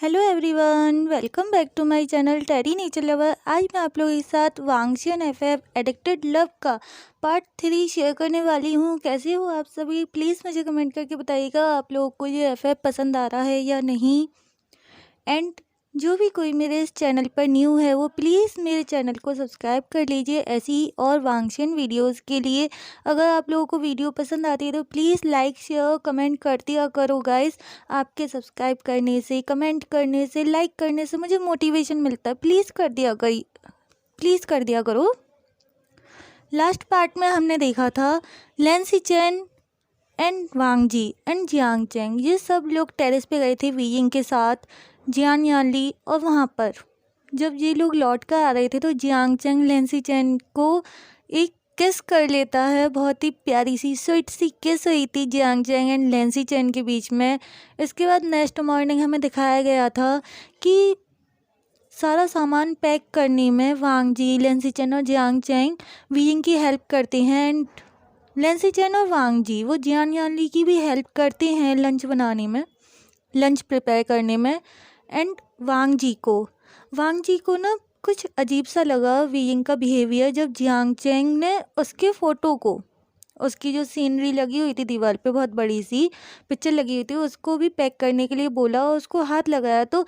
Hello everyone, welcome back to my channel Teddy Nature Lover. आज मैं आप लोगों के साथ वांगशियन एफएफ एडिक्टेड लव का पार्ट 3 शेयर करने वाली हूँ। कैसे हो आप सभी? प्लीज़ मुझे कमेंट करके बताइएगा आप लोगों को ये एफएफ पसंद आ रहा है या नहीं। एंड जो भी कोई मेरे इस चैनल पर न्यू है वो प्लीज़ मेरे चैनल को सब्सक्राइब कर लीजिए ऐसी ही और वांगशियन वीडियोस के लिए। अगर आप लोगों को वीडियो पसंद आती है तो प्लीज़ लाइक शेयर कमेंट कर दिया करो गाइस। आपके सब्सक्राइब करने से, कमेंट करने से, लाइक करने से मुझे मोटिवेशन मिलता है। प्लीज़ कर दिया करो। लास्ट पार्ट में हमने देखा था Lancy Chan and Wang Ji and Jiang Chang, ये सब लोग टेरेस पे गए थे वीयिंग के साथ, जियान यानली। और वहाँ पर जब ये लोग लौट कर आ रहे थे तो जियांग चैंग लैंसी चैन को एक किस कर लेता है। बहुत ही प्यारी सी स्वीट सी किस हुई थी जियांग चैंग एंड लैंसी चैन के बीच में। इसके बाद नेक्स्ट मॉर्निंग हमें दिखाया गया था कि सारा सामान पैक करने में वांग जी, लैंसी चैन और जियांग चैंग वीयिंग की हेल्प करते हैं। एंड लैंसी चैन और वांग जी वो जियान यानली की भी हेल्प करते हैं लंच बनाने में, लंच प्रिपेयर करने में। एंड वांग जी को ना कुछ अजीब सा लगा वीयिंग का बिहेवियर जब जियांग चैंग ने उसके फ़ोटो को, उसकी जो सीनरी लगी हुई थी दीवार पे, बहुत बड़ी सी पिक्चर लगी हुई थी, उसको भी पैक करने के लिए बोला और उसको हाथ लगाया तो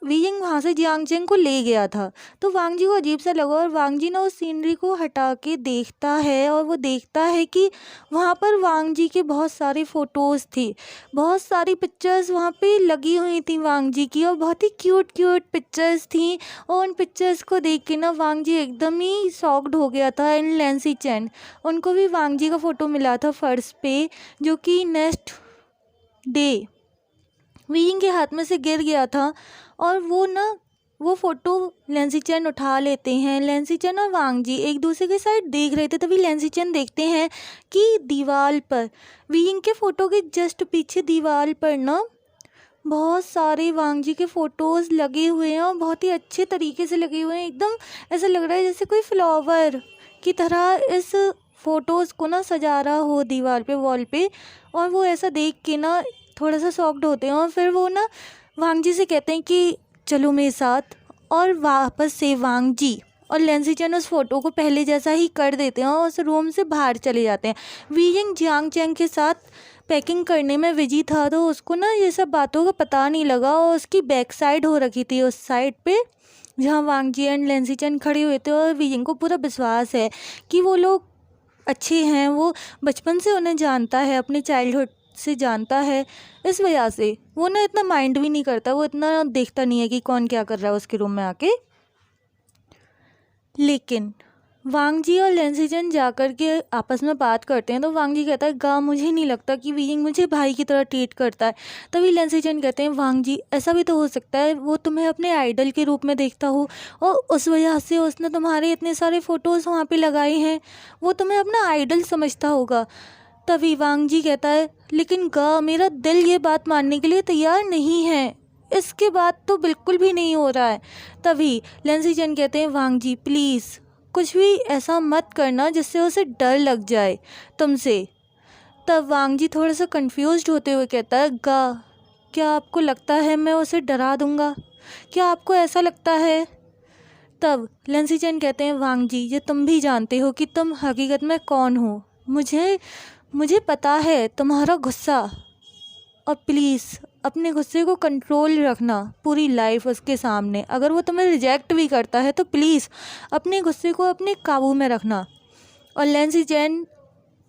वीयिंग वहाँ से जियांग चैंग को ले गया था। तो वांग जी को अजीब सा लगा और वांग जी ना उस सीनरी को हटा के देखता है और वो देखता है कि वहाँ पर वांग जी के बहुत सारे फ़ोटोज़ थे, बहुत सारी पिक्चर्स वहाँ पे लगी हुई थी वांग जी की, और बहुत ही क्यूट पिक्चर्स थी। और उन पिक्चर्स को देख के ना वांग जी एकदम ही शॉक्ड हो गया था। एंड लैंसी चैन, उनको भी वांग जी का फ़ोटो मिला था फर्श पे, जो कि नेक्स्ट डे वीयिंग के हाथ में से गिर गया था। और वो फ़ोटो लैंसी चैन उठा लेते हैं। लैंसी चैन और वांग जी एक दूसरे के साइड देख रहे थे, तभी लैंसी चैन देखते हैं कि दीवार पर, वीयिंग के फ़ोटो के जस्ट पीछे दीवार पर ना बहुत सारे वांग जी के फ़ोटोज़ लगे हुए हैं और बहुत ही अच्छे तरीके से लगे हुए हैं। एकदम ऐसा लग रहा है जैसे कोई फ्लावर की तरह इस फ़ोटोज़ को ना सजा रहा हो दीवार पे, वॉल पे। और वो ऐसा देख के ना थोड़ा सा शॉक्ड होते हैं और फिर वो ना वांग जी से कहते हैं कि चलो मेरे साथ। और वापस से वांग जी और लैंसी चैन उस फ़ोटो को पहले जैसा ही कर देते हैं और उस रूम से बाहर चले जाते हैं। वीयिंग जियांग चैंग के साथ पैकिंग करने में बिजी था तो उसको ना ये सब बातों का पता नहीं लगा और उसकी बैक साइड हो रखी थी उस साइड पे जहाँ वांग जी एंड लैंसी चैन खड़े हुए थे। और वीयिंग को पूरा विश्वास है कि वो लोग अच्छे हैं, वो बचपन से उन्हें जानता है, अपने चाइल्डहुड से जानता है। इस वजह से वो ना इतना माइंड भी नहीं करता, वो इतना देखता नहीं है कि कौन क्या कर रहा है उसके रूम में आके। लेकिन वांग जी और लैंसी चैन जाकर के आपस में बात करते हैं तो वांग जी कहता है गा मुझे नहीं लगता कि वीयिंग मुझे भाई की तरह ट्रीट करता है। तभी लैंसी चैन कहते हैं वांग जी ऐसा भी तो हो सकता है वो तुम्हें अपने आइडल के रूप में देखता हो और उस वजह से उसने तुम्हारे इतने सारे फ़ोटोज़ वहाँ पे लगाए हैं, वो तुम्हें अपना आइडल समझता होगा। तभी वांग जी कहता है लेकिन गा मेरा दिल ये बात मानने के लिए तैयार नहीं है, इसके बाद तो बिल्कुल भी नहीं हो रहा है। तभी लैंसी चैन कहते हैं वांग जी प्लीज़ कुछ भी ऐसा मत करना जिससे उसे डर लग जाए तुमसे। तब वांग जी थोड़ा सा कंफ्यूज्ड होते हुए कहता है गा क्या आपको लगता है मैं उसे डरा दूँगा? क्या आपको ऐसा लगता है? तब लैंसी चैन कहते हैं वांग जी ये तुम भी जानते हो कि तुम हकीकत में कौन हो। मुझे पता है तुम्हारा गुस्सा, और प्लीज़ अपने गुस्से को कंट्रोल रखना पूरी लाइफ उसके सामने। अगर वो तुम्हें रिजेक्ट भी करता है तो प्लीज़ अपने गुस्से को अपने काबू में रखना। और लैंसी चैन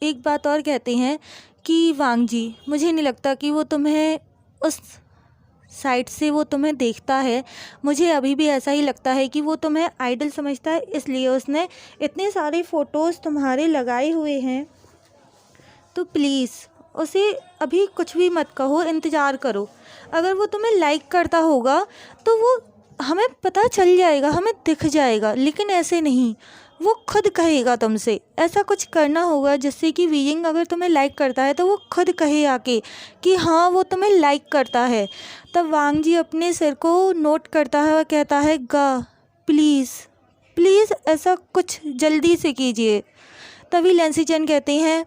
एक बात और कहते हैं कि वांग जी मुझे नहीं लगता कि वो तुम्हें उस साइड से वो तुम्हें देखता है, मुझे अभी भी ऐसा ही लगता है कि वो तुम्हें आइडल समझता है, इसलिए उसने इतने सारे फ़ोटोज़ तुम्हारे लगाए हुए हैं। तो प्लीज़ उसे अभी कुछ भी मत कहो, इंतज़ार करो। अगर वो तुम्हें लाइक करता होगा तो वो हमें पता चल जाएगा, हमें दिख जाएगा, लेकिन ऐसे नहीं, वो खुद कहेगा तुमसे। ऐसा कुछ करना होगा जिससे कि वीयिंग अगर तुम्हें लाइक करता है तो वो खुद कहे आके कि हाँ वो तुम्हें लाइक करता है। तब वांग जी अपने सिर को नोट करता है और कहता है गा प्लीज़ ऐसा कुछ जल्दी से कीजिए। तभी लैंसी चैन कहते हैं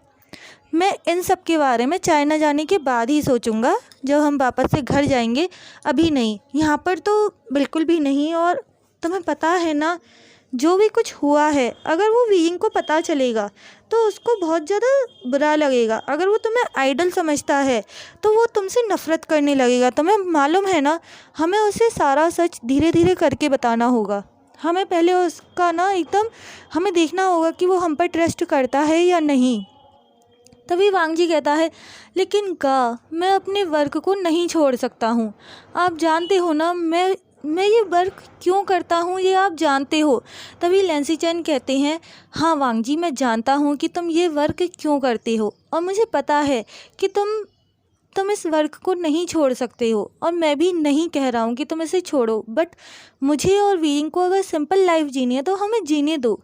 मैं इन सब के बारे में चाइना जाने के बाद ही सोचूंगा, जब हम वापस से घर जाएंगे, अभी नहीं। यहाँ पर तो बिल्कुल भी नहीं। और तुम्हें पता है ना, जो भी कुछ हुआ है, अगर वो वीइंग को पता चलेगा तो उसको बहुत ज़्यादा बुरा लगेगा। अगर वो तुम्हें आइडल समझता है तो वो तुमसे नफ़रत करने लगेगा। तुम्हें मालूम है ना, हमें उसे सारा सच धीरे धीरे करके बताना होगा। हमें पहले उसका ना एकदम हमें देखना होगा कि वो हम पर ट्रस्ट करता है या नहीं। तभी वांग जी कहता है, लेकिन मैं अपने वर्क को नहीं छोड़ सकता हूँ। आप जानते हो ना, मैं ये वर्क क्यों करता हूँ, ये आप जानते हो। तभी लैंसी चैन कहते हैं, हाँ वांग जी, मैं जानता हूँ कि तुम ये वर्क क्यों करते हो, और मुझे पता है कि तुम इस वर्क को नहीं छोड़ सकते हो, और मैं भी नहीं कह रहा हूँ कि तुम इसे छोड़ो। बट मुझे और वीइंग को अगर सिंपल लाइफ जीनी है तो हमें जीने दो।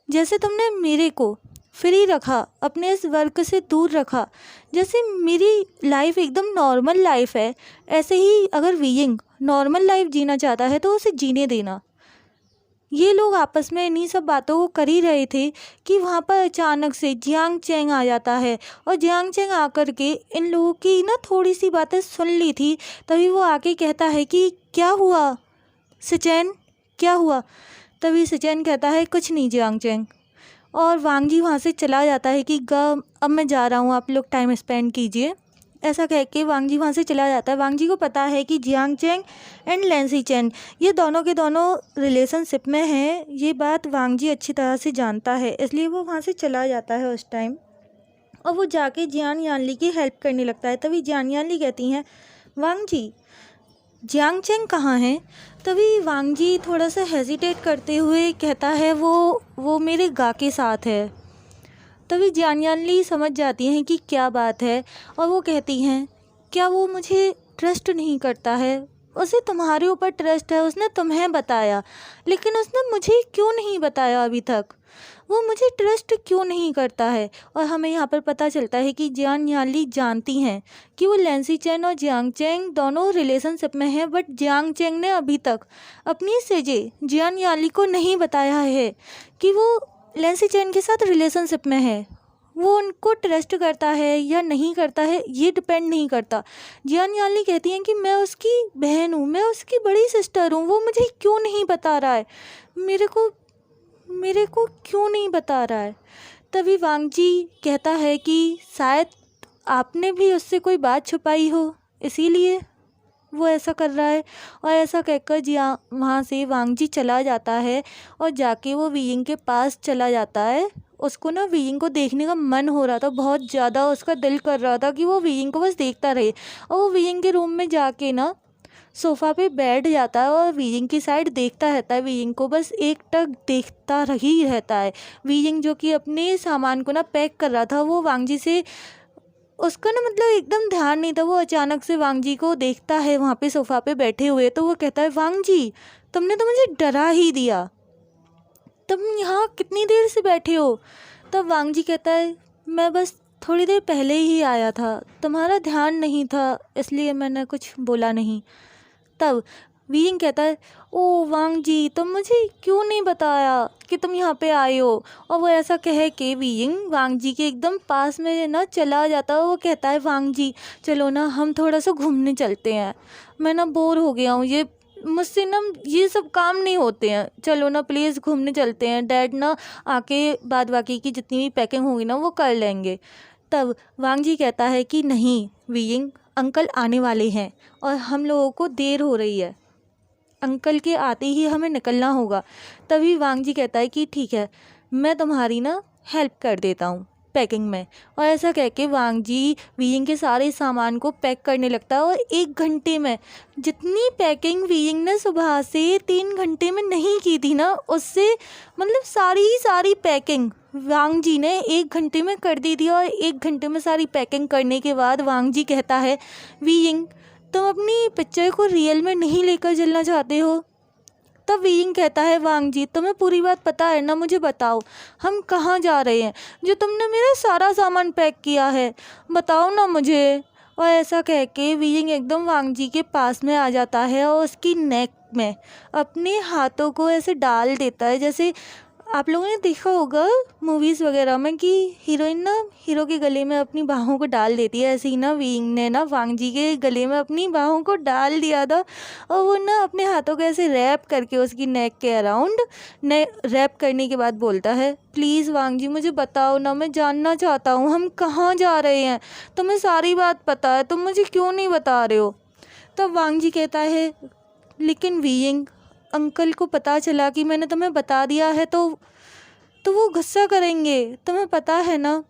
जैसे तुमने मेरे को फ्री रखा, अपने इस वर्क से दूर रखा, जैसे मेरी लाइफ एकदम नॉर्मल लाइफ है, ऐसे ही अगर वीइंग नॉर्मल लाइफ जीना चाहता है तो उसे जीने देना। ये लोग आपस में इन्हीं सब बातों को कर ही रहे थे कि वहाँ पर अचानक से जियांग चैंग आ जाता है, और जियांग चैंग आकर के इन लोगों की ना थोड़ी सी बातें सुन ली थी। तभी वो आके कहता है कि क्या हुआ सिचैन, क्या हुआ। तभी सिचैन कहता है, कुछ नहीं जियांग चैंग। और वांग जी वहाँ से चला जाता है कि अब मैं जा रहा हूँ, आप लोग टाइम स्पेंड कीजिए। ऐसा कह के वांग जी वहाँ से चला जाता है। वांग जी को पता है कि जियांग चैंग एंड लैंसी चैन ये दोनों के दोनों रिलेशनशिप में हैं। ये बात वांग जी अच्छी तरह से जानता है, इसलिए वो वहाँ से चला जाता है उस टाइम। और वो जाके जियान यानली की हेल्प करने लगता है। तभी जियान यानली कहती हैं, वांग जी, जियांग चैंग कहाँ हैं। तभी वांग जी थोड़ा सा हेजिटेट करते हुए कहता है, वो मेरे के साथ है। तभी जियान यानली समझ जाती हैं कि क्या बात है, और वो कहती हैं, क्या वो मुझे ट्रस्ट नहीं करता है। उसे तुम्हारे ऊपर ट्रस्ट है, उसने तुम्हें बताया, लेकिन उसने मुझे क्यों नहीं बताया अभी तक। वो मुझे ट्रस्ट क्यों नहीं करता है। और हमें यहाँ पर पता चलता है कि जियान यानली जानती हैं कि वो लैंसी चैन और जियांग चैंग दोनों रिलेशनशिप में हैं। बट जियांग चैंग ने अभी तक अपनी सेजे जियान यानली को नहीं बताया है कि वो लैंसी चैन के साथ रिलेशनशिप में है। वो उनको ट्रस्ट करता है या नहीं करता है, ये डिपेंड नहीं करता। जियान यानली कहती हैं कि मैं उसकी बहन हूँ, मैं उसकी बड़ी सिस्टर हूँ, वो मुझे क्यों नहीं बता रहा है, मेरे को क्यों नहीं बता रहा है। तभी वांग जी कहता है कि शायद आपने भी उससे कोई बात छुपाई हो, इसीलिए वो ऐसा कर रहा है। और ऐसा कहकर वहाँ से वांग जी चला जाता है, और जाके वो वीइंग के पास चला जाता है। उसको ना वीइंग को देखने का मन हो रहा था, बहुत ज़्यादा उसका दिल कर रहा था कि वो वीइंग को बस देखता रहे। और वो वीइंग के रूम में जाके ना सोफ़ा पे बैठ जाता है और वीइंग की साइड देखता रहता है। वीइंग को बस एक टक देखता ही रहता है। वीइंग जो कि अपने सामान को ना पैक कर रहा था, वो वांग जी से उसका ना मतलब एकदम ध्यान नहीं था। वो अचानक से वांग जी को देखता है वहाँ पे सोफ़ा पे बैठे हुए, तो वो कहता है, वांग जी, तुमने तो मुझे डरा ही दिया, तुम यहाँ कितनी देर से बैठे हो। तब वांग जी कहता है, मैं बस थोड़ी देर पहले ही आया था, तुम्हारा ध्यान नहीं था, इसलिए मैंने कुछ बोला नहीं। तब वीइंग कहता है, ओ वांग जी, तुम मुझे क्यों नहीं बताया कि तुम यहाँ पे आए हो। और वो ऐसा कह के वीइंग वांग जी के एकदम पास में ना चला जाता है। वो कहता है, वांग जी, चलो ना हम थोड़ा सा घूमने चलते हैं, मैं ना बोर हो गया हूँ, ये मुझसे ना ये सब काम नहीं होते हैं, चलो ना प्लीज़ घूमने चलते हैं। डैड ना आके बाद बाकी की जितनी भी पैकिंग होगी ना वो कर लेंगे। तब वांग जी कहता है कि नहीं वीइंग, अंकल आने वाले हैं और हम लोगों को देर हो रही है, अंकल के आते ही हमें निकलना होगा। तभी वांग जी कहता है कि ठीक है, मैं तुम्हारी ना हेल्प कर देता हूँ पैकिंग में। और ऐसा कह के वांग जी वीइंग के सारे सामान को पैक करने लगता है। और 1 घंटे में जितनी पैकिंग वीइंग ने सुबह से 3 घंटे में नहीं की थी ना, उससे मतलब सारी पैकिंग वांग जी ने 1 घंटे में कर दी थी। और 1 घंटे में सारी पैकिंग करने के बाद वांग जी कहता है, वीइंग, तुम अपनी पिक्चर को रियल में नहीं लेकर चलना चाहते हो। तब वीइंग कहता है, वांग जी, तुम्हें पूरी बात पता है ना, मुझे बताओ हम कहाँ जा रहे हैं, जो तुमने मेरा सारा सामान पैक किया है, बताओ ना मुझे। और ऐसा कह के वीइंग एकदम वांग जी के पास में आ जाता है और उसकी नेक में अपने हाथों को ऐसे डाल देता है, जैसे आप लोगों ने देखा होगा मूवीज़ वगैरह में कि हीरोइन ना हीरो के गले में अपनी बाहों को डाल देती है। ऐसे ही ना विंग ने ना वांग जी के गले में अपनी बाहों को डाल दिया था और वो ना अपने हाथों को ऐसे रैप करके उसकी नेक के अराउंड रैप करने के बाद बोलता है, प्लीज़ वांग जी मुझे बताओ ना, मैं जानना चाहता हूँ हम कहाँ जा रहे हैं, तुम्हें सारी बात पता है, तुम मुझे क्यों नहीं बता रहे हो। तब वांग जी कहता है, लेकिन विंग अंकल को पता चला कि मैंने तुम्हें बता दिया है तो वो गुस्सा करेंगे, तुम्हें पता है ना।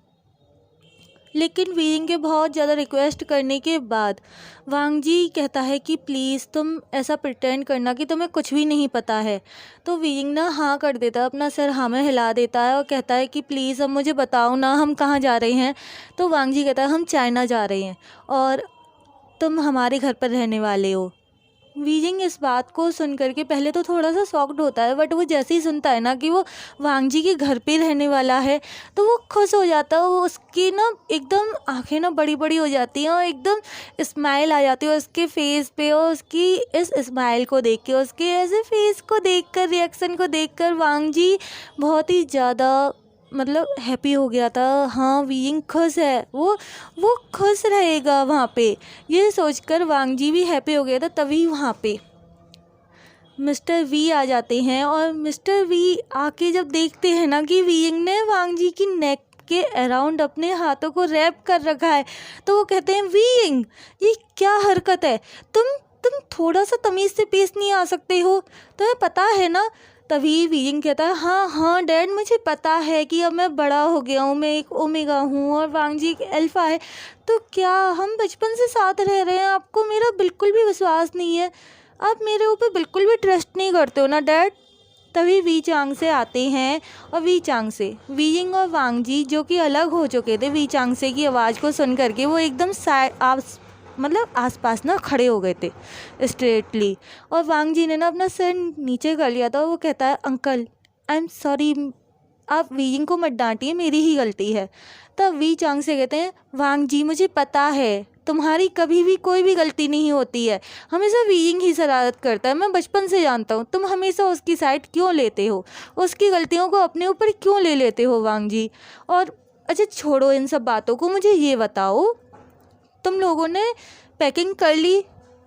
लेकिन विंग के बहुत ज़्यादा रिक्वेस्ट करने के बाद वांग जी कहता है कि प्लीज़ तुम ऐसा प्रिटेंड करना कि तुम्हें कुछ भी नहीं पता है। तो विंग ना हाँ कर देता है, अपना सर हाँ में हिला देता है और कहता है कि प्लीज़ अब मुझे बताओ ना हम कहाँ जा रहे हैं। तो वांग जी कहता है हम चाइना जा रहे हैं और तुम हमारे घर पर रहने वाले हो। वीजिंग इस बात को सुन करके पहले तो थोड़ा सा शॉक्ड होता है, बट वो जैसे ही सुनता है ना कि वो वांग जी के घर पे रहने वाला है तो वो खुश हो जाता है। वो उसकी ना एकदम आंखें ना बड़ी बड़ी हो जाती हैं और एकदम स्माइल आ जाती है उसके फेस पे। और उसकी इस स्माइल को देख के, उसके ऐसे फेस को देख कर, रिएक्शन को देख कर वांग जी बहुत ही ज़्यादा मतलब हैप्पी हो गया था। हाँ विंग खुश है, वो खुश रहेगा वहाँ पे, ये सोचकर वांग जी भी हैप्पी हो गया था। तभी वहाँ पे मिस्टर वी आ जाते हैं और मिस्टर वी आके जब देखते हैं ना कि विंग ने वांग जी की नेक के अराउंड अपने हाथों को रैप कर रखा है तो वो कहते हैं, विंग ये क्या हरकत है, तुम थोड़ा सा तमीज़ से पेश नहीं आ सकते हो, तुम्हें पता है ना। तभी विंग कहता है, हाँ डैड मुझे पता है कि अब मैं बड़ा हो गया हूँ, मैं एक ओमेगा हूँ और वांग जी एक अल्फ़ा है, तो क्या हम बचपन से साथ रह रहे हैं, आपको मेरा बिल्कुल भी विश्वास नहीं है, आप मेरे ऊपर बिल्कुल भी ट्रस्ट नहीं करते हो ना डैड। तभी वी चांग से आते हैं और वी चांग से विंग और वांग जी जो कि अलग हो चुके थे, वी चांग से की आवाज़ को सुन करके वो एकदम आसपास ना खड़े हो गए थे स्ट्रेटली। और वांग जी ने ना अपना सिर नीचे कर लिया था और वो कहता है, अंकल आई एम सॉरी, आप विंग को मत डांटिए, मेरी ही गलती है। तब वी चांग से कहते हैं, वांग जी मुझे पता है तुम्हारी कभी भी कोई भी गलती नहीं होती है, हमेशा विंग ही शरारत करता है, मैं बचपन से जानता हूँ, तुम हमेशा उसकी साइड क्यों लेते हो, उसकी गलतियों को अपने ऊपर क्यों ले लेते हो वांग जी। और अच्छा छोड़ो इन सब बातों को, मुझे ये बताओ तुम लोगों ने पैकिंग कर ली।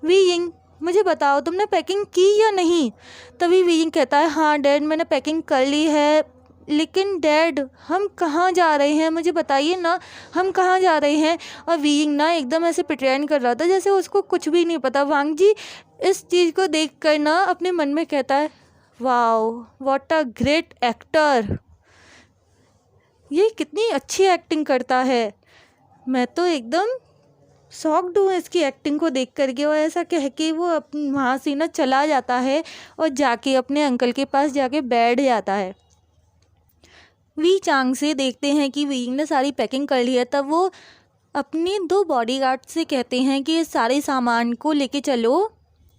विंग मुझे बताओ तुमने पैकिंग की या नहीं। तभी विंग कहता है, हाँ डैड मैंने पैकिंग कर ली है, लेकिन डैड हम कहाँ जा रहे हैं, मुझे बताइए ना हम कहाँ जा रहे हैं। और विंग ना एकदम ऐसे प्रिटेंड कर रहा था जैसे उसको कुछ भी नहीं पता। वांग जी इस चीज़ को देख कर ना अपने मन में कहता है, wow what a great actor, ये कितनी अच्छी एक्टिंग करता है, मैं तो एकदम शॉक्ड हूँ इसकी एक्टिंग को देख करके। और ऐसा कह के वो वहाँ से ना चला जाता है और जाके अपने अंकल के पास जाके बैठ जाता है। वी चांग से देखते हैं कि विंग ने सारी पैकिंग कर ली है। तब वो अपने 2 बॉडीगार्ड से कहते हैं कि इस सारे सामान को लेके चलो,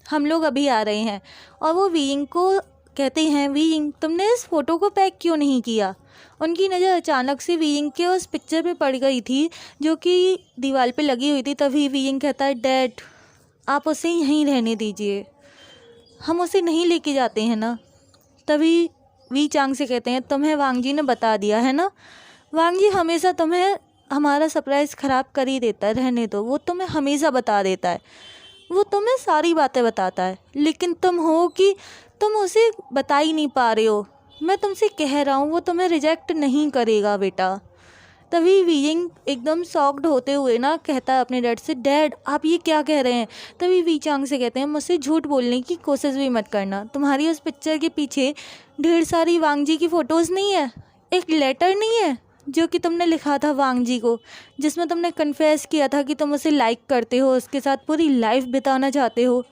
हम लोग अभी आ रहे हैं। और वो विंग को कहते हैं, विंग तुमने इस फ़ोटो को पैक क्यों नहीं किया। उनकी नज़र अचानक से विंग के उस पिक्चर पे पड़ गई थी जो कि दीवार पे लगी हुई थी। तभी विंग कहता है, डैड आप उसे यहीं रहने दीजिए, हम उसे नहीं लेके जाते हैं ना। तभी वी चांग से कहते हैं, तुम्हें वांग जी ने बता दिया है ना, वांग जी हमेशा तुम्हें हमारा सरप्राइज़ ख़राब कर ही देता है, रहने दो, वो तुम्हें हमेशा बता देता है, वो तुम्हें सारी बातें बताता है, लेकिन तुम हो कि तुम उसे बता ही नहीं पा रहे हो। मैं तुमसे कह रहा हूँ वो तुम्हें रिजेक्ट नहीं करेगा बेटा। तभी विंग एकदम शॉक्ड होते हुए ना कहता है अपने डैड से, डैड आप ये क्या कह रहे हैं। तभी वी चांग से कहते हैं, मुझसे झूठ बोलने की कोशिश भी मत करना, तुम्हारी उस पिक्चर के पीछे ढेर सारी वांग जी की फ़ोटोज़ नहीं है, एक लेटर नहीं है जो कि तुमने लिखा था वांग जी को, जिसमें तुमने कन्फेस किया था कि तुम उसे लाइक करते हो, उसके साथ पूरी लाइफ बिताना चाहते हो,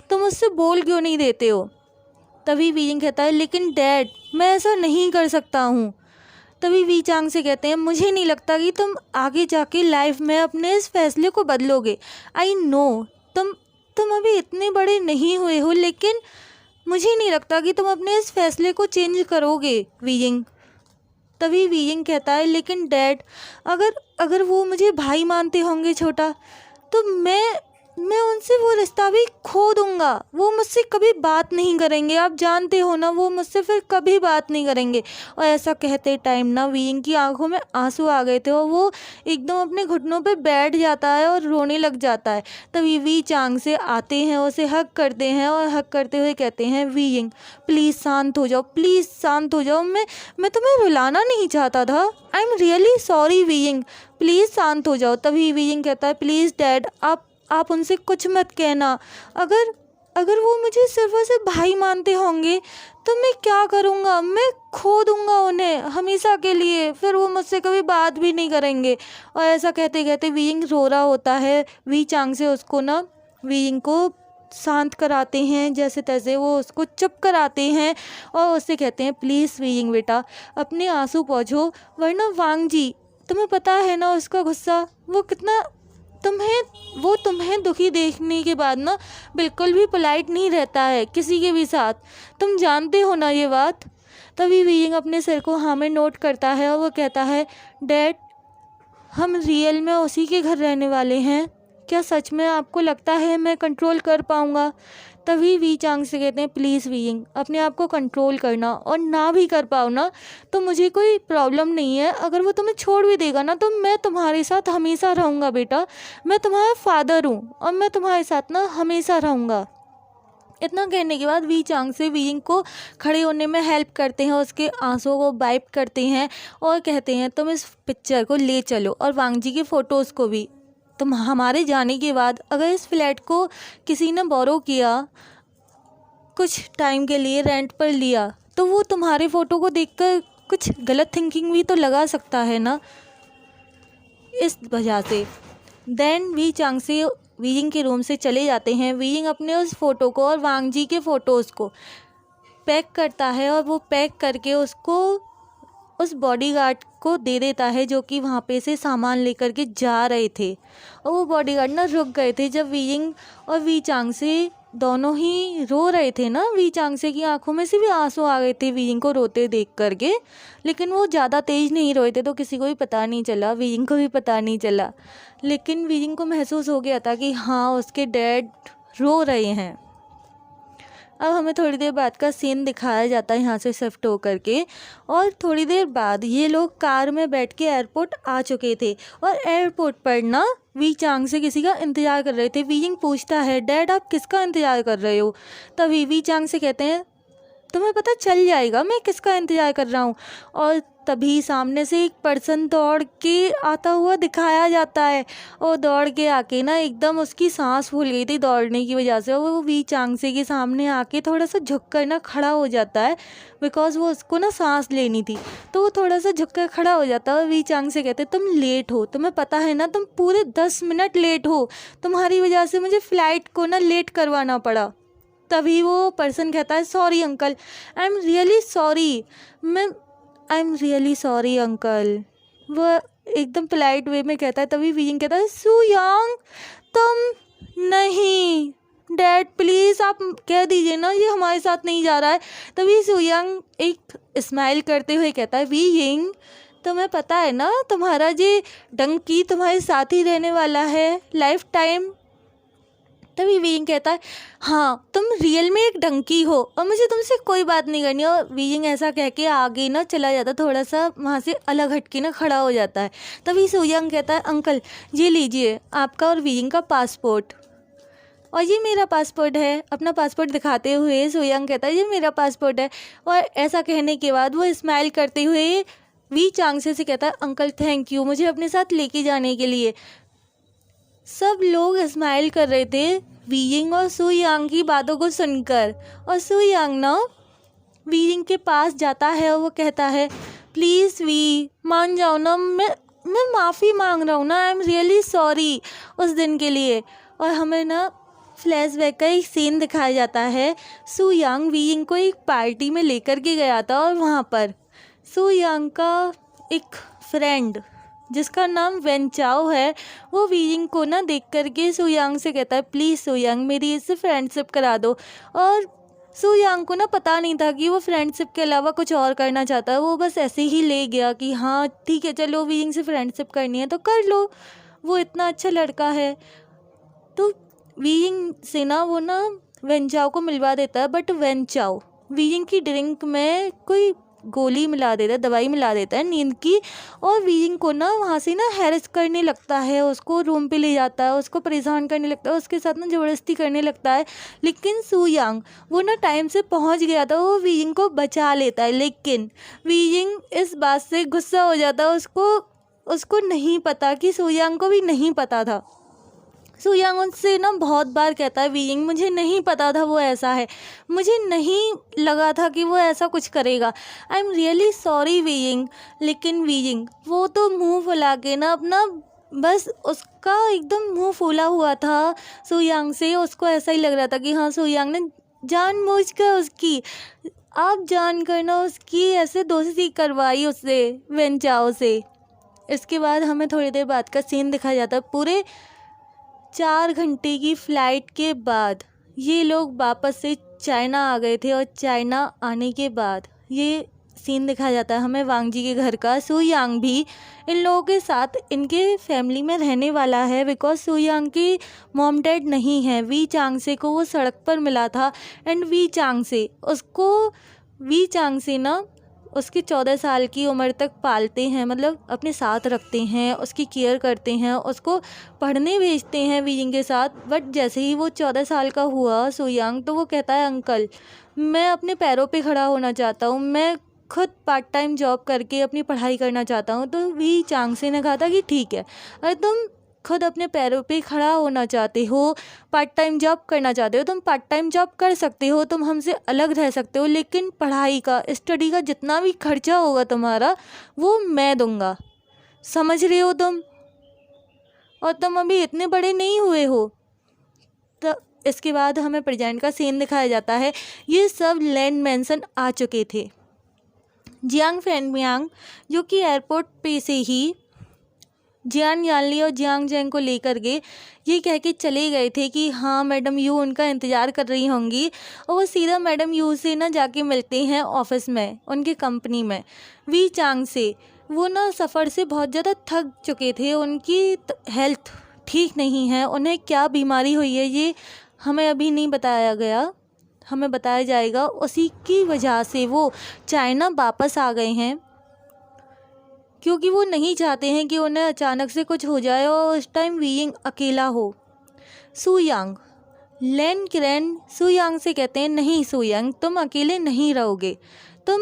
तुम उससे बोल क्यों नहीं देते हो। तभी विंग कहता है, लेकिन डैड मैं ऐसा नहीं कर सकता हूँ। तभी वी चांग से कहते हैं, मुझे नहीं लगता कि तुम आगे जाके लाइफ में अपने इस फैसले को बदलोगे। आई नो तुम अभी इतने बड़े नहीं हुए हो, लेकिन मुझे नहीं लगता कि तुम अपने इस फैसले को चेंज करोगे विंग। तभी विंग कहता है, लेकिन डैड अगर वो मुझे भाई मानते होंगे छोटा, तो मैं उनसे वो रिश्ता भी खो दूंगा। वो मुझसे कभी बात नहीं करेंगे, आप जानते हो ना, वो मुझसे फिर कभी बात नहीं करेंगे। और ऐसा कहते टाइम ना वीइंग की आंखों में आंसू आ गए थे और वो एकदम अपने घुटनों पे बैठ जाता है और रोने लग जाता है। तभी वी चांग से आते हैं, उसे हग करते हैं और हग करते हुए कहते हैं, वीइंग प्लीज़ शांत हो जाओ, प्लीज़ शांत हो जाओ, मैं तुम्हें रुलाना नहीं चाहता था। I am really sorry weighing, please शांत हो जाओ। तभी वीइंग कहता है, प्लीज़ डैड आप उनसे कुछ मत कहना। अगर वो मुझे सिर्फ और सिर्फ भाई मानते होंगे तो मैं क्या करूँगा, मैं खो दूँगा उन्हें हमेशा के लिए, फिर वो मुझसे कभी बात भी नहीं करेंगे। और ऐसा कहते कहते वीइंग रो रहा होता है। वी चांग से उसको ना वीइंग को शांत कराते हैं, जैसे तैसे वो उसको चुप कराते हैं और उससे कहते हैं, प्लीज़ वीइंग बेटा अपने आंसू पोंछो, वरना वांग जी तुम्हें पता है ना उसका गुस्सा, वो कितना तुम्हें दुखी देखने के बाद ना बिल्कुल भी पोलाइट नहीं रहता है किसी के भी साथ, तुम जानते हो ना ये बात। तभी वीइंग अपने सिर को हाँ में नोट करता है और वो कहता है, डैड हम रियल में उसी के घर रहने वाले हैं, क्या सच में आपको लगता है मैं कंट्रोल कर पाऊँगा? तभी वी चांग से कहते हैं, प्लीज़ वीइंग अपने आप को कंट्रोल करना, और ना भी कर पाओ ना तो मुझे कोई प्रॉब्लम नहीं है, अगर वो तुम्हें छोड़ भी देगा ना तो मैं तुम्हारे साथ हमेशा रहूँगा बेटा, मैं तुम्हारा फादर हूँ और मैं तुम्हारे साथ ना हमेशा रहूँगा। इतना कहने के बाद वी चांग से वीइंग को खड़े होने में हेल्प करते हैं, उसके आंसुओं को वाइप करते हैं और कहते हैं, तुम इस पिक्चर को ले चलो और वांग जी के फ़ोटोज़ को भी। तुम हमारे जाने के बाद अगर इस फ्लैट को किसी ने बोरो किया, कुछ टाइम के लिए रेंट पर लिया, तो वो तुम्हारे फ़ोटो को देखकर कुछ गलत थिंकिंग भी तो लगा सकता है ना, इस वजह से। देन वी चांग से वीइंग के रूम से चले जाते हैं। वीइंग अपने उस फ़ोटो को और वांग जी के फ़ोटोज़ को पैक करता है और वो पैक करके उसको उस बॉडीगार्ड को दे देता है जो कि वहाँ पे से सामान लेकर के जा रहे थे। और वो बॉडीगार्ड ना रुक गए थे जब वीइंग और वी चांग से दोनों ही रो रहे थे ना। वी चांग से की आंखों में से भी आंसू आ गए थे वीइंग को रोते देख करके, लेकिन वो ज़्यादा तेज़ नहीं रोए थे तो किसी को भी पता नहीं चला, वीइंग को भी पता नहीं चला। लेकिन वीइंग को महसूस हो गया था कि हाँ उसके डैड रो रहे हैं। अब हमें थोड़ी देर बाद का सीन दिखाया जाता है यहाँ से शिफ्ट होकर के, और थोड़ी देर बाद ये लोग कार में बैठ के एयरपोर्ट आ चुके थे और एयरपोर्ट पर ना वी चांग से किसी का इंतज़ार कर रहे थे। वीइंग पूछता है, डैड आप किसका इंतज़ार कर रहे हो? तभी वी चांग से कहते हैं, तुम्हें पता चल जाएगा मैं किसका इंतज़ार कर रहा हूँ। और तभी सामने से एक पर्सन दौड़ के आता हुआ दिखाया जाता है और दौड़ के आके ना एकदम उसकी सांस फूल गई थी दौड़ने की वजह से, और वो वी चांग से के सामने आके थोड़ा सा झुक कर ना खड़ा हो जाता है, बिकॉज वो उसको ना सांस लेनी थी, तो वो थोड़ा सा झुक कर खड़ा हो जाता है। और वी चांग से कहते, तुम लेट हो, तुम्हें पता है ना तुम पूरे 10 मिनट लेट हो, तुम्हारी वजह से मुझे फ़्लाइट को ना लेट करवाना पड़ा। तभी वो पर्सन कहता है, sorry uncle, I am really sorry, I am really sorry uncle. वो एकदम पोलाइट वे में कहता है। तभी वीइंग कहता है, सू यांग तुम नहीं, डैड प्लीज़ आप कह दीजिए ना ये हमारे साथ नहीं जा रहा है। तभी सू यांग एक स्माइल करते हुए कहता है, वीइंग तुम्हें पता है ना तुम्हारा ये डंकी तुम्हारे साथ ही रहने वाला है लाइफ टाइम। तभी वीइंग कहता है, हाँ तुम रियल में एक डंकी हो और मुझे तुमसे कोई बात नहीं करनी। और वीइंग ऐसा कह के आगे ना चला जाता, थोड़ा सा वहाँ से अलग हट के ना खड़ा हो जाता है। तभी सू यांग कहता है, अंकल ये लीजिए आपका और वीइंग का पासपोर्ट, और ये मेरा पासपोर्ट है। अपना पासपोर्ट दिखाते हुए सू यांग कहता है, ये मेरा पासपोर्ट है। और ऐसा कहने के बाद वो स्माइल करते हुए वी चांग से कहता है, अंकल थैंक यू मुझे अपने साथ लेके जाने के लिए। सब लोग स्माइल कर रहे थे वीइंग और सू यांग की बातों को सुनकर, और सू यांग ना वीइंग के पास जाता है और वो कहता है, प्लीज़ वी मान जाओ ना, मैं माफ़ी मांग रहा हूँ ना, आई एम रियली सॉरी उस दिन के लिए। और हमें ना फ्लैशबैक का एक सीन दिखाया जाता है। सू यांग वीइंग को एक पार्टी में लेकर के गया था और वहाँ पर सू यांग का एक फ्रेंड जिसका नाम वेन चाओ है, वो वीइंग को ना देख करके सू यांग से कहता है, प्लीज़ सू यांग मेरी इससे फ्रेंडशिप करा दो। और सू यांग को ना पता नहीं था कि वो फ्रेंडशिप के अलावा कुछ और करना चाहता है, वो बस ऐसे ही ले गया कि हाँ ठीक है चलो वीइंग से फ्रेंडशिप करनी है तो कर लो, वो इतना अच्छा लड़का है। तो वीइंग से ना वो ना वेंचाओ को मिलवा देता है, बट वेंचाओ वीइंग की ड्रिंक में कोई गोली मिला देता है, दवाई मिला देता है नींद की, और वीइंग को ना वहाँ से ना हैरेस करने लगता है, उसको रूम पे ले जाता है, उसको परेशान करने लगता है, उसके साथ ना ज़बरदस्ती करने लगता है। लेकिन सू यांग वो ना टाइम से पहुँच गया था, वो वीइंग को बचा लेता है। लेकिन वीइंग इस बात से गुस्सा हो जाता है, उसको नहीं पता कि सू यांग को भी नहीं पता था। सू यांग उनसे ना बहुत बार कहता है, वीइंग मुझे नहीं पता था वो ऐसा है, मुझे नहीं लगा था कि वो ऐसा कुछ करेगा, I am really sorry weighing. लेकिन वीइंग वो तो मुंह फुला के ना अपना बस उसका एकदम मुंह फूला हुआ था सू यांग से, उसको ऐसा ही लग रहा था कि हाँ सू यांग ने जानबूझकर उसकी आप जान कर ना उसकी ऐसे दोस्ती करवाई उससे, वेंचाओ से। इसके बाद हमें थोड़ी देर बाद का सीन दिखाया जाता है। पूरे 4 घंटे की फ़्लाइट के बाद ये लोग वापस से चाइना आ गए थे, और चाइना आने के बाद ये सीन दिखाया जाता है हमें वांग जी के घर का। सू यांग भी इन लोगों के साथ इनके फैमिली में रहने वाला है, बिकॉज सू यांग की मॉम डैड नहीं है। वी चांग से को वो सड़क पर मिला था, एंड वी चांग से ना उसकी 14 साल की उम्र तक पालते हैं, मतलब अपने साथ रखते हैं, उसकी केयर करते हैं, उसको पढ़ने भेजते हैं वीइंग के साथ। बट जैसे ही वो 14 साल का हुआ सू यांग, तो वो कहता है अंकल मैं अपने पैरों पे खड़ा होना चाहता हूँ, मैं खुद पार्ट टाइम जॉब करके अपनी पढ़ाई करना चाहता हूँ। तो वी चांग से ने कहा था कि ठीक है, अगर तुम खुद अपने पैरों पे खड़ा होना चाहते हो, पार्ट टाइम जॉब करना चाहते हो, तुम पार्ट टाइम जॉब कर सकते हो, तुम हमसे अलग रह सकते हो, लेकिन पढ़ाई का स्टडी का जितना भी खर्चा होगा तुम्हारा वो मैं दूंगा, समझ रहे हो तुम, और तुम अभी इतने बड़े नहीं हुए हो। तो इसके बाद हमें प्रेजेंट का सीन दिखाया जाता है। ये सब लैंड मैंसन आ चुके थे। जियांग फैनमियांग जो कि एयरपोर्ट पे से ही जियान यानली और जियांग जेंग को लेकर के ये कह के चले गए थे कि हाँ मैडम यू उनका इंतज़ार कर रही होंगी, और वो सीधा मैडम यू से ना जाके मिलते हैं ऑफिस में, उनकी कंपनी में। वी चांग से वो ना सफ़र से बहुत ज़्यादा थक चुके थे, उनकी हेल्थ ठीक नहीं है, उन्हें क्या बीमारी हुई है ये हमें अभी नहीं बताया गया, हमें बताया जाएगा। उसी की वजह से वो चाइना वापस आ गए हैं, क्योंकि वो नहीं चाहते हैं कि उन्हें अचानक से कुछ हो जाए और उस टाइम वीइंग अकेला हो। सू यांग लैन क्रेन सू यांग से कहते हैं, नहीं सू यांग तुम अकेले नहीं रहोगे, तुम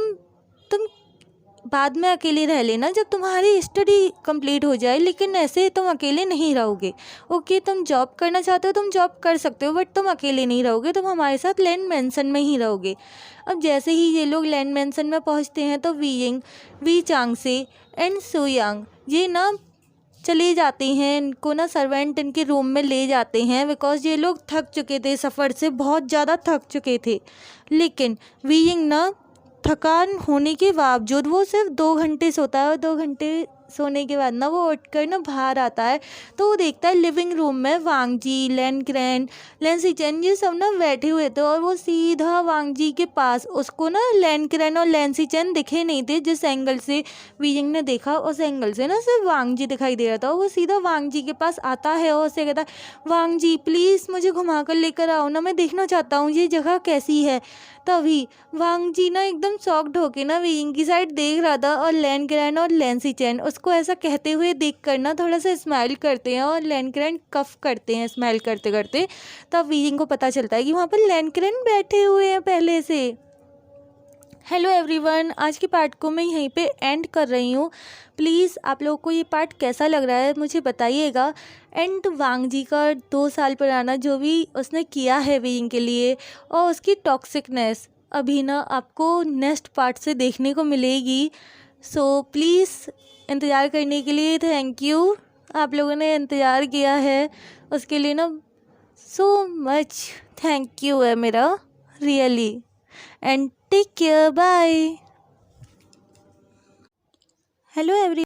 बाद में अकेले रह लेना जब तुम्हारी स्टडी कंप्लीट हो जाए, लेकिन ऐसे तुम अकेले नहीं रहोगे। ओके तुम जॉब करना चाहते हो तुम जॉब कर सकते हो, बट तुम अकेले नहीं रहोगे, तुम हमारे साथ लैंड मैंसन में ही रहोगे। अब जैसे ही ये लोग लैंड मैंसन में पहुंचते हैं तो वीइंग वी चांग से एंड सू यांग ये ना चले जाते हैं, इनको ना सर्वेंट इनके रूम में ले जाते हैं, बिकॉज ये लोग थक चुके थे, सफ़र से बहुत ज़्यादा थक चुके थे। लेकिन वीइंग ना थकान होने के बावजूद वो सिर्फ 2 घंटे सोता है, और 2 घंटे सोने के बाद ना वो उठकर ना बाहर आता है, तो वो देखता है लिविंग रूम में वांग जी, लैन क्रेन, लैन सिचेन ये सब ना बैठे हुए थे, और वो सीधा वांग जी के पास, उसको ना लैन क्रेन और लैन सिचेन दिखे नहीं थे, जिस एंगल से वीइंग ने देखा उस एंगल से ना सिर्फ वांग जी दिखाई दे रहा था। वो सीधा वांग जी के पास आता है और उससे कहता है वांग जी प्लीज़ मुझे घुमा कर लेकर आओ ना, मैं देखना चाहता हूँ ये जगह कैसी है। तभी वांग जी ना एकदम शॉक्ड होके ना वीइंग की साइड देख रहा था, और लैन क्रेन और लैन सिचेन उसको ऐसा कहते हुए देख कर ना थोड़ा सा स्माइल करते हैं, और लैन क्रेन कफ करते हैं स्माइल करते करते। तब वीइंग को पता चलता है कि वहाँ पर लैन क्रेन बैठे हुए हैं पहले से। हेलो एवरीवन, आज की पार्ट को मैं यहीं पे एंड कर रही हूँ। प्लीज़ आप लोगों को ये पार्ट कैसा लग रहा है मुझे बताइएगा। एंड वांग जी का 2 साल पुराना जो भी उसने किया है वीइंग के लिए, और उसकी टॉक्सिकनेस अभी ना आपको नेक्स्ट पार्ट से देखने को मिलेगी। सो प्लीज़ इंतज़ार करने के लिए थैंक यू, आप लोगों ने इंतज़ार किया है उसके लिए ना सो मच थैंक यू है मेरा really. And take care, bye. Hello every